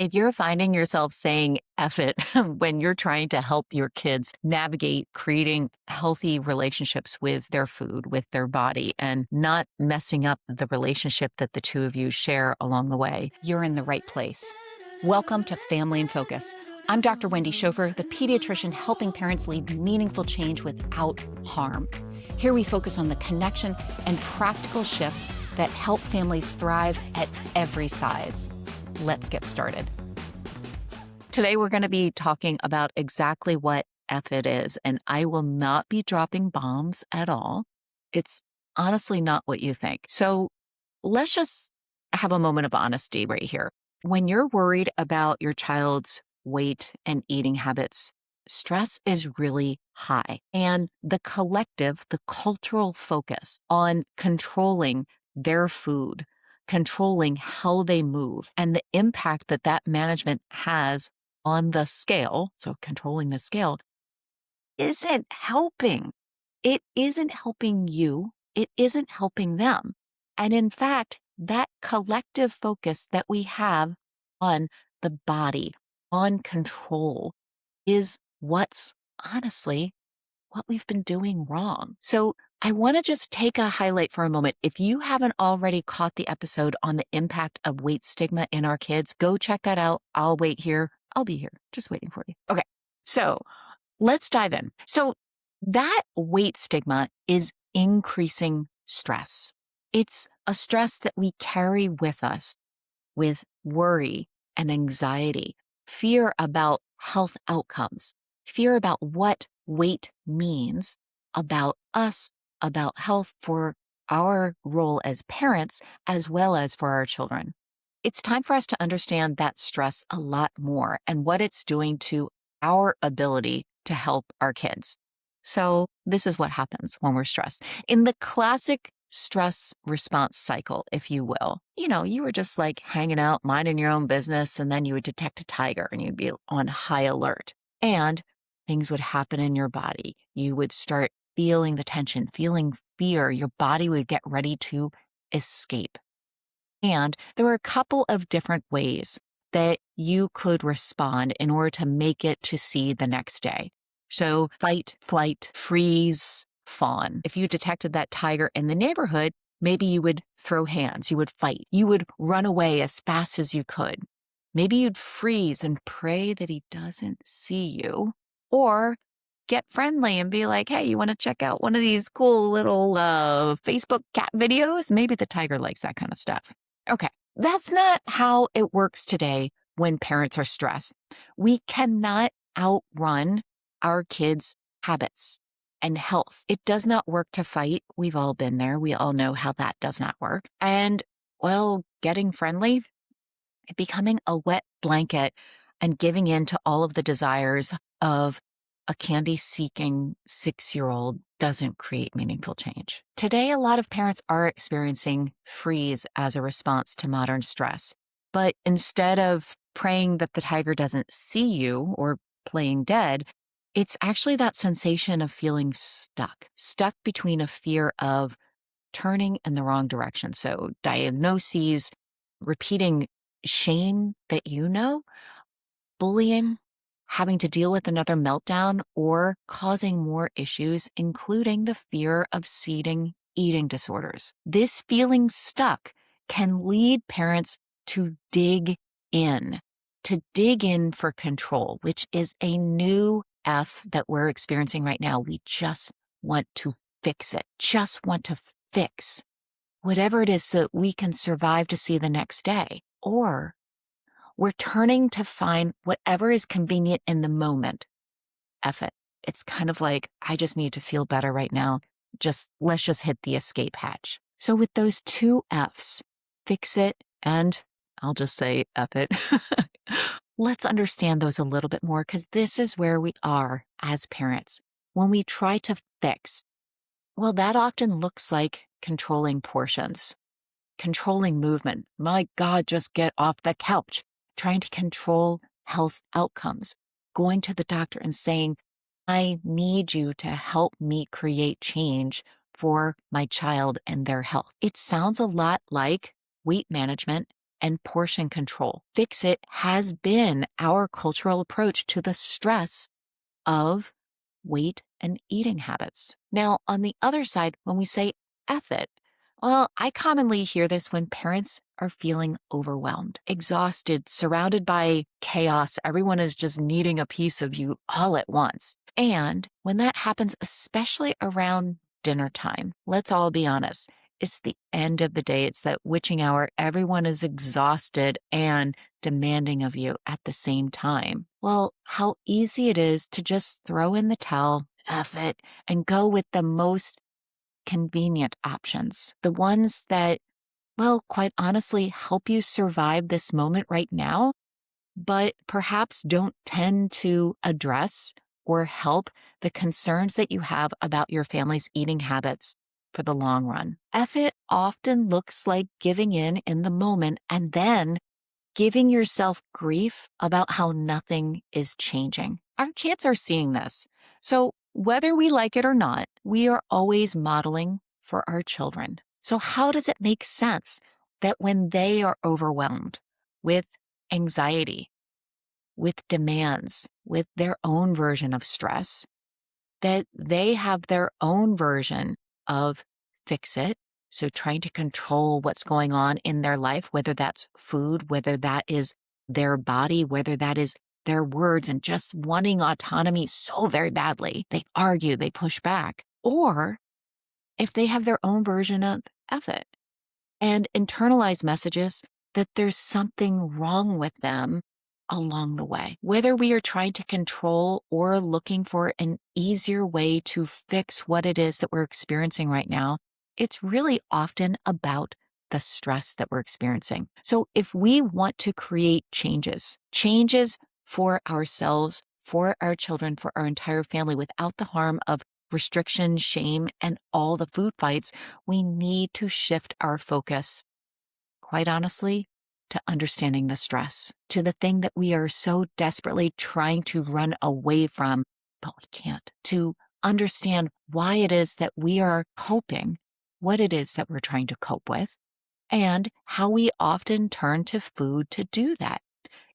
If you're finding yourself saying F it when you're trying to help your kids navigate creating healthy relationships with their food, with their body, and not messing up the relationship that the two of you share along the way, you're in the right place. Welcome to Family in Focus. I'm Dr. Wendy Schofer, the pediatrician helping parents lead meaningful change without harm. Here we focus on the connection and practical shifts that help families thrive at every size. Let's get started. Today, we're going to be talking about exactly what F it is, and I will not be dropping bombs at all. It's honestly not what you think. So let's just have a moment of honesty right here. When you're worried about your child's weight and eating habits, stress is really high. And the collective, the cultural focus on controlling their food, controlling how they move, and the impact that that management has on the scale, so controlling the scale, isn't helping. It isn't helping you. It isn't helping them. And in fact, that collective focus that we have on the body, on control, is what's honestly what we've been doing wrong. So I want to just take a highlight for a moment. If you haven't already caught the episode on the impact of weight stigma in our kids, go check that out. I'll wait here. I'll be here, just waiting for you. Okay, so let's dive in. So that weight stigma is increasing stress. It's a stress that we carry with us with worry and anxiety, fear about health outcomes, fear about what weight means about us, about health for our role as parents, as well as for our children. It's time for us to understand that stress a lot more and what it's doing to our ability to help our kids. So this is what happens when we're stressed. In the classic stress response cycle, if you will, you were just like hanging out, minding your own business, and then you would detect a tiger and you'd be on high alert. And things would happen in your body. You would start feeling the tension, feeling fear. Your body would get ready to escape. And there were a couple of different ways that you could respond in order to make it to see the next day. So fight, flight, freeze, fawn. If you detected that tiger in the neighborhood, maybe you would throw hands, you would fight, you would run away as fast as you could. Maybe you'd freeze and pray that he doesn't see you, or get friendly and be like, hey, you want to check out one of these cool little Facebook cat videos? Maybe the tiger likes that kind of stuff. Okay, that's not how it works today when parents are stressed. We cannot outrun our kids' habits and health. It does not work to fight. We've all been there. We all know how that does not work. And, well, getting friendly, becoming a wet blanket and giving in to all of the desires of a candy-seeking 6-year-old doesn't create meaningful change. Today, a lot of parents are experiencing freeze as a response to modern stress. But instead of praying that the tiger doesn't see you or playing dead, it's actually that sensation of feeling stuck between a fear of turning in the wrong direction. So diagnoses, repeating shame that bullying, having to deal with another meltdown, or causing more issues, including the fear of seeding eating disorders. This feeling stuck can lead parents to dig in for control, which is a new F that we're experiencing right now. We just want to fix it, just want to fix whatever it is so that we can survive to see the next day. Or we're turning to find whatever is convenient in the moment. F it. It's kind of like, I just need to feel better right now. Let's just hit the escape hatch. So with those two Fs, fix it, and I'll just say F it. Let's understand those a little bit more, because this is where we are as parents. When we try to fix, well, that often looks like controlling portions, controlling movement. My God, just get off the couch. Trying to control health outcomes, going to the doctor and saying, I need you to help me create change for my child and their health. It sounds a lot like weight management and portion control. Fix it has been our cultural approach to the stress of weight and eating habits. Now, on the other side, when we say F it, well, I commonly hear this when parents are feeling overwhelmed, exhausted, surrounded by chaos. Everyone is just needing a piece of you all at once. And when that happens, especially around dinner time, let's all be honest, it's the end of the day. It's that witching hour. Everyone is exhausted and demanding of you at the same time. Well, how easy it is to just throw in the towel, F it, and go with the most convenient options. The ones that, well, quite honestly, help you survive this moment right now, but perhaps don't tend to address or help the concerns that you have about your family's eating habits for the long run. F it often looks like giving in the moment and then giving yourself grief about how nothing is changing. Our kids are seeing this. So whether we like it or not, we are always modeling for our children. So how does it make sense that when they are overwhelmed with anxiety, with demands, with their own version of stress, that they have their own version of fix it? So trying to control what's going on in their life, whether that's food, whether that is their body, whether that is their words, and just wanting autonomy so very badly. They argue, they push back. Or if they have their own version of F it and internalize messages that there's something wrong with them along the way. Whether we are trying to control or looking for an easier way to fix what it is that we're experiencing right now, it's really often about the stress that we're experiencing. So if we want to create changes for ourselves, for our children, for our entire family, without the harm of restriction, shame, and all the food fights, we need to shift our focus, quite honestly, to understanding the stress, to the thing that we are so desperately trying to run away from, but we can't, to understand why it is that we are coping, what it is that we're trying to cope with, and how we often turn to food to do that.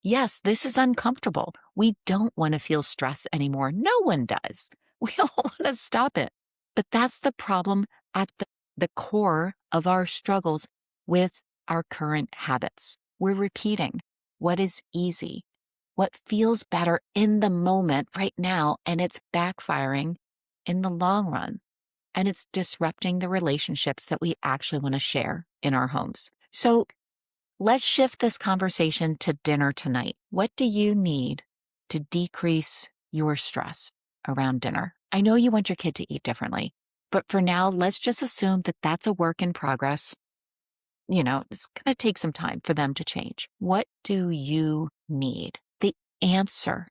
Yes, this is uncomfortable. We don't want to feel stress anymore. No one does. We all want to stop it. But that's the problem at the core of our struggles with our current habits. We're repeating what is easy, what feels better in the moment right now, and it's backfiring in the long run. And it's disrupting the relationships that we actually want to share in our homes. So let's shift this conversation to dinner tonight. What do you need to decrease your stress around dinner? I know you want your kid to eat differently, but for now, let's just assume that that's a work in progress. You know, it's going to take some time for them to change. What do you need? The answer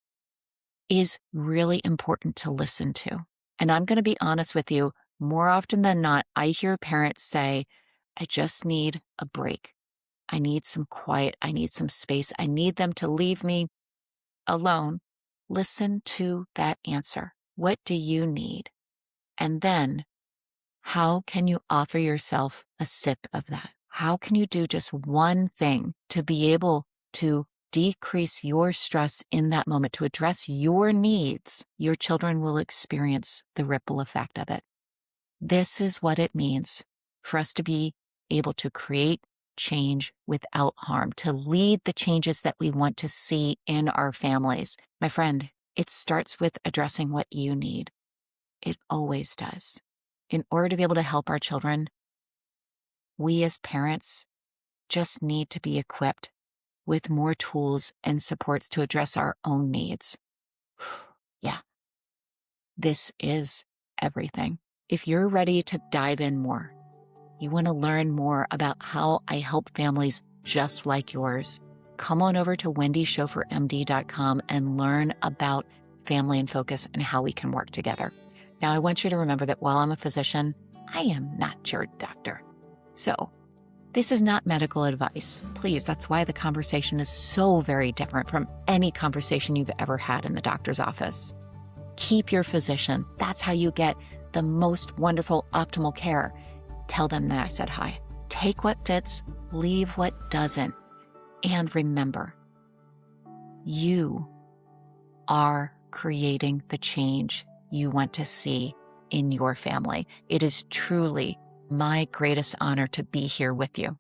is really important to listen to. And I'm going to be honest with you, more often than not, I hear parents say, I just need a break. I need some quiet. I need some space. I need them to leave me alone. Listen to that answer. What do you need? And then how can you offer yourself a sip of that? How can you do just one thing to be able to decrease your stress in that moment, to address your needs? Your children will experience the ripple effect of it. This is what it means for us to be able to create change without harm, to lead the changes that we want to see in our families. My friend, it starts with addressing what you need. It always does. In order to be able to help our children, we as parents just need to be equipped with more tools and supports to address our own needs. Yeah, this is everything. If you're ready to dive in more, you want to learn more about how I help families just like yours, come on over to wendyschoffermd.com and learn about Family in Focus and how we can work together. Now, I want you to remember that while I'm a physician, I am not your doctor. So this is not medical advice. Please, that's why the conversation is so very different from any conversation you've ever had in the doctor's office. Keep your physician. That's how you get the most wonderful, optimal care. Tell them that I said hi. Take what fits, leave what doesn't. And remember, you are creating the change you want to see in your family. It is truly my greatest honor to be here with you.